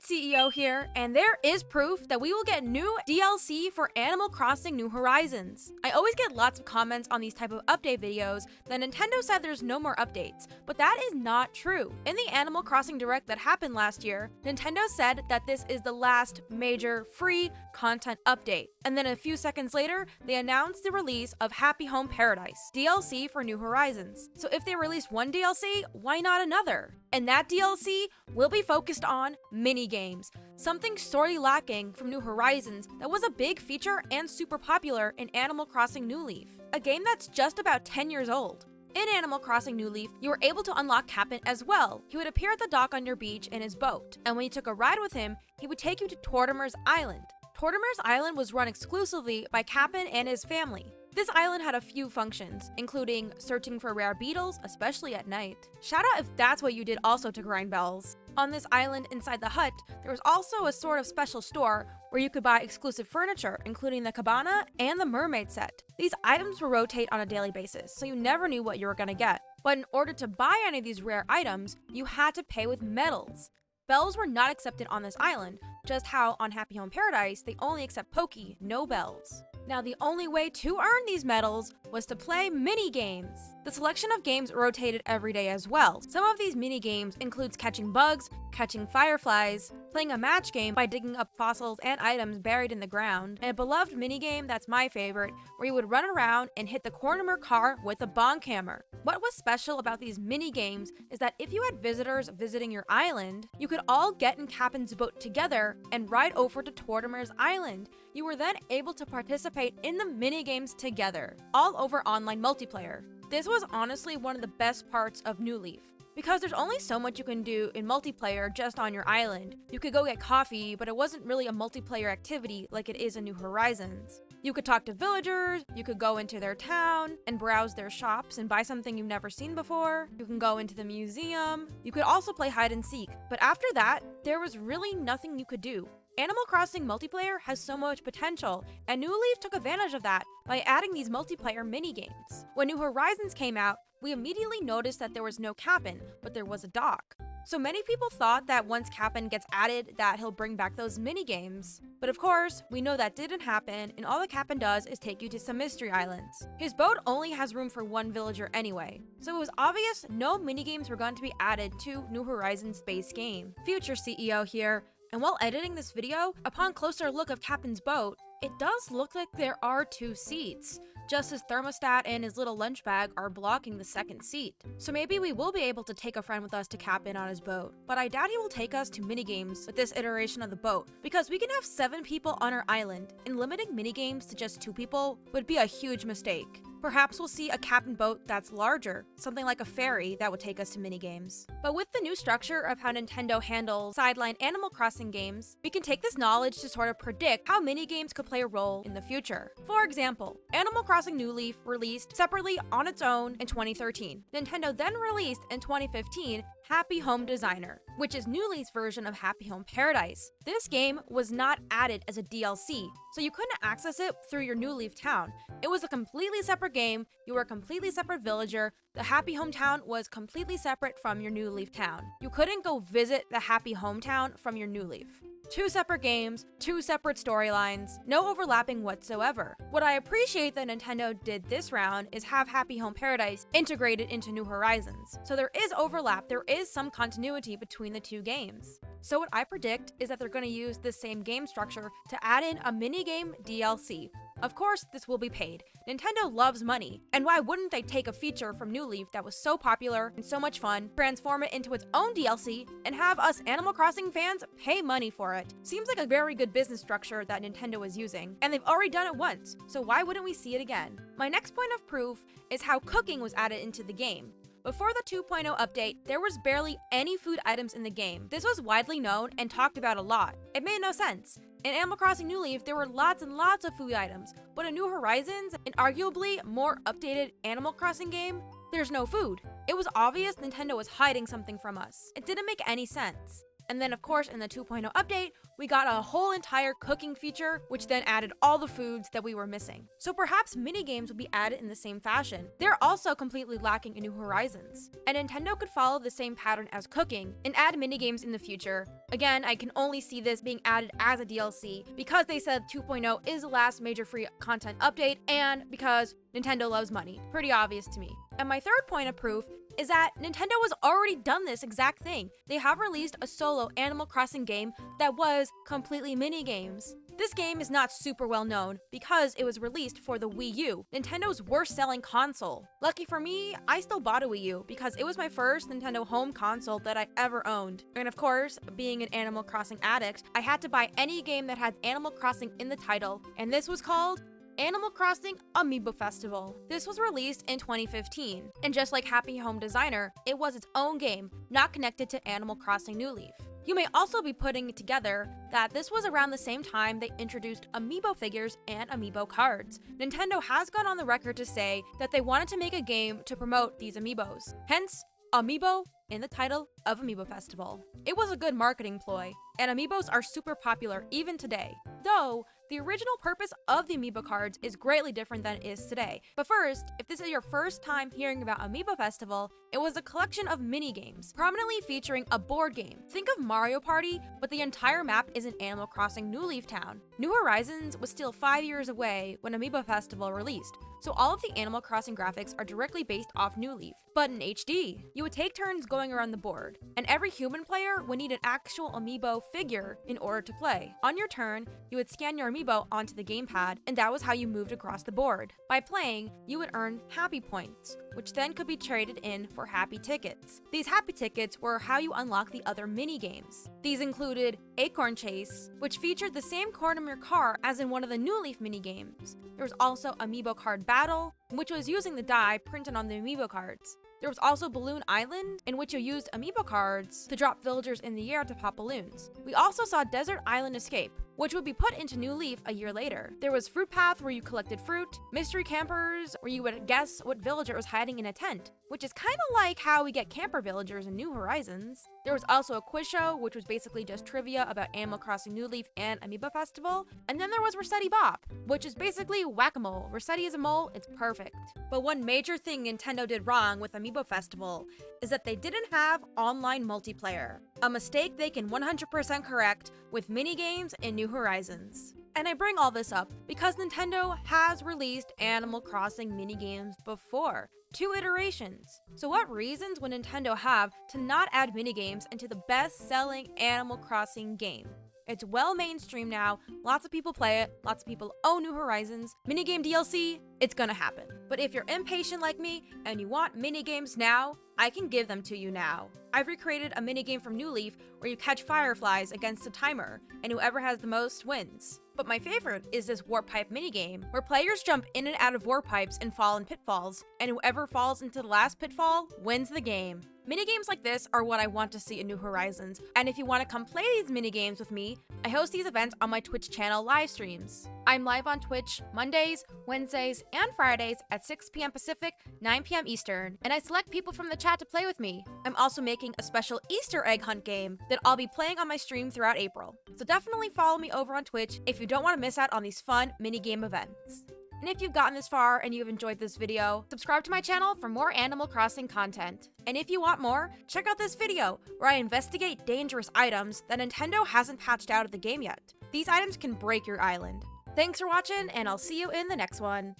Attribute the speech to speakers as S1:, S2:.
S1: it's CEO here, and there is proof that we will get new DLC for Animal Crossing New Horizons. I always get lots of comments on these type of update videos that Nintendo said there's no more updates, but that is not true. In the Animal Crossing Direct that happened last year, Nintendo said that this is the last major free content update. And then a few seconds later, they announced the release of Happy Home Paradise, DLC for New Horizons. So if they release one DLC, why not another? And that DLC will be focused on mini-games, something sorely lacking from New Horizons that was a big feature and super popular in Animal Crossing New Leaf, a game that's just about 10 years old. In Animal Crossing New Leaf, you were able to unlock Cap'n as well. He would appear at the dock on your beach in his boat, and when you took a ride with him, he would take you to Tortimer's Island. Tortimer's Island was run exclusively by Cap'n and his family. This island had a few functions, including searching for rare beetles, especially at night. Shout out if that's what you did also to grind bells. On this island inside the hut, there was also a sort of special store where you could buy exclusive furniture, including the cabana and the mermaid set. These items would rotate on a daily basis, so you never knew what you were gonna get. But in order to buy any of these rare items, you had to pay with medals. Bells were not accepted on this island, just how on Happy Home Paradise, they only accept Poké, no bells. Now, the only way to earn these medals was to play mini-games. The selection of games rotated every day as well. Some of these mini-games includes catching bugs, catching fireflies, playing a match game by digging up fossils and items buried in the ground, and a beloved mini-game that's my favorite, where you would run around and hit the corner car with a bonk hammer. What was special about these mini-games is that if you had visitors visiting your island, you could all get in Cap'n's boat together and ride over to Tortimer's Island. You were then able to participate in the mini-games together, all over online multiplayer. This was honestly one of the best parts of New Leaf, because there's only so much you can do in multiplayer just on your island. You could go get coffee, but it wasn't really a multiplayer activity like it is in New Horizons. You could talk to villagers, you could go into their town and browse their shops and buy something you've never seen before. You can go into the museum. You could also play hide and seek. But after that, there was really nothing you could do. Animal Crossing multiplayer has so much potential, and New Leaf took advantage of that by adding these multiplayer mini-games. When New Horizons came out, we immediately noticed that there was no Cap'n, but there was a dock. So many people thought that once Cap'n gets added that he'll bring back those mini-games. But of course, we know that didn't happen, and all that Cap'n does is take you to some mystery islands. His boat only has room for one villager anyway, so it was obvious no mini-games were going to be added to New Horizons' base game. Future CEO here, and while editing this video, upon closer look of Cap'n's boat, it does look like there are two seats. Just his thermostat and his little lunch bag are blocking the second seat. So maybe we will be able to take a friend with us to Cap'n on his boat. But I doubt he will take us to minigames with this iteration of the boat, because we can have 7 people on our island, and limiting minigames to just 2 people would be a huge mistake. Perhaps we'll see a Cap'n boat that's larger, something like a ferry that would take us to minigames. But with the new structure of how Nintendo handles sideline Animal Crossing games, we can take this knowledge to sort of predict how minigames could play a role in the future. For example, Animal Crossing New Leaf released separately on its own in 2013. Nintendo then released in 2015 Happy Home Designer, which is New Leaf's version of Happy Home Paradise. This game was not added as a DLC, so you couldn't access it through your New Leaf town. It was a completely separate game, you were a completely separate villager, the Happy Hometown was completely separate from your New Leaf town. You couldn't go visit the Happy Hometown from your New Leaf. 2 separate games, 2 separate storylines, no overlapping whatsoever. What I appreciate that Nintendo did this round is have Happy Home Paradise integrated into New Horizons. So there is overlap, there is some continuity between the 2 games. So what I predict is that they're going to use the same game structure to add in a minigame DLC. Of course, this will be paid. Nintendo loves money, and why wouldn't they take a feature from New Leaf that was so popular and so much fun, transform it into its own DLC, and have us Animal Crossing fans pay money for it? Seems like a very good business structure that Nintendo is using, and they've already done it once, so why wouldn't we see it again? My next point of proof is how cooking was added into the game. Before the 2.0 update, there was barely any food items in the game. This was widely known and talked about a lot. It made no sense. In Animal Crossing New Leaf, there were lots and lots of food items, but in New Horizons, an arguably more updated Animal Crossing game, there's no food. It was obvious Nintendo was hiding something from us. It didn't make any sense. And then of course in the 2.0 update, we got a whole entire cooking feature, which then added all the foods that we were missing. So perhaps minigames will be added in the same fashion. They're also completely lacking in New Horizons. And Nintendo could follow the same pattern as cooking and add minigames in the future. Again, I can only see this being added as a DLC because they said 2.0 is the last major free content update and because Nintendo loves money. Pretty obvious to me. And my third point of proof is that Nintendo has already done this exact thing. They have released a solo Animal Crossing game that was completely minigames. This game is not super well known because it was released for the Wii U, Nintendo's worst selling console. Lucky for me, I still bought a Wii U because it was my first Nintendo home console that I ever owned. And of course, being an Animal Crossing addict, I had to buy any game that had Animal Crossing in the title, and this was called Animal Crossing Amiibo Festival. This was released in 2015, and just like Happy Home Designer, it was its own game, not connected to Animal Crossing New Leaf. You may also be putting it together that this was around the same time they introduced Amiibo figures and Amiibo cards. Nintendo has gone on the record to say that they wanted to make a game to promote these Amiibos, hence Amiibo in the title of Amiibo Festival. It was a good marketing ploy, and Amiibos are super popular even today, though the original purpose of the Amiibo cards is greatly different than it is today. But first, if this is your first time hearing about Amiibo Festival, it was a collection of mini-games, prominently featuring a board game. Think of Mario Party, but the entire map is in Animal Crossing New Leaf Town. New Horizons was still 5 years away when Amiibo Festival released, so all of the Animal Crossing graphics are directly based off New Leaf, but in HD. You would take turns going around the board, and every human player would need an actual Amiibo figure in order to play. On your turn, you would scan your Amiibo onto the gamepad, and that was how you moved across the board. By playing, you would earn happy points, which then could be traded in for happy tickets. These happy tickets were how you unlock the other mini-games. These included Acorn Chase, which featured the same corn in your car as in one of the New Leaf mini-games. There was also Amiibo Card Battle, which was using the die printed on the Amiibo cards. There was also Balloon Island, in which you used Amiibo cards to drop villagers in the air to pop balloons. We also saw Desert Island Escape, which would be put into New Leaf a year later. There was Fruit Path, where you collected fruit, Mystery Campers, where you would guess what villager was hiding in a tent, which is kind of like how we get camper villagers in New Horizons. There was also a quiz show, which was basically just trivia about Animal Crossing New Leaf and Amiibo Festival. And then there was Rossetti Bop, which is basically whack-a-mole. Rossetti is a mole, it's perfect. But one major thing Nintendo did wrong with Amiibo Festival is that they didn't have online multiplayer, a mistake they can 100% correct with minigames in New Horizons. And I bring all this up because Nintendo has released Animal Crossing minigames before, 2 iterations. So what reasons would Nintendo have to not add minigames into the best-selling Animal Crossing game? It's well mainstream now, lots of people play it, lots of people own New Horizons. Minigame DLC, it's gonna happen. But if you're impatient like me and you want minigames now, I can give them to you now. I've recreated a minigame from New Leaf where you catch fireflies against a timer, and whoever has the most wins. But my favorite is this warp pipe minigame, where players jump in and out of warp pipes and fall in pitfalls, and whoever falls into the last pitfall wins the game. Minigames like this are what I want to see in New Horizons, and if you want to come play these minigames with me, I host these events on my Twitch channel live streams. I'm live on Twitch Mondays, Wednesdays, and Fridays at 6 p.m. Pacific, 9 p.m. Eastern, and I select people from the chat to play with me. I'm also making a special Easter egg hunt game that I'll be playing on my stream throughout April. So definitely follow me over on Twitch if you don't want to miss out on these fun minigame events. And if you've gotten this far and you've enjoyed this video, subscribe to my channel for more Animal Crossing content. And if you want more, check out this video where I investigate dangerous items that Nintendo hasn't patched out of the game yet. These items can break your island. Thanks for watching, and I'll see you in the next one.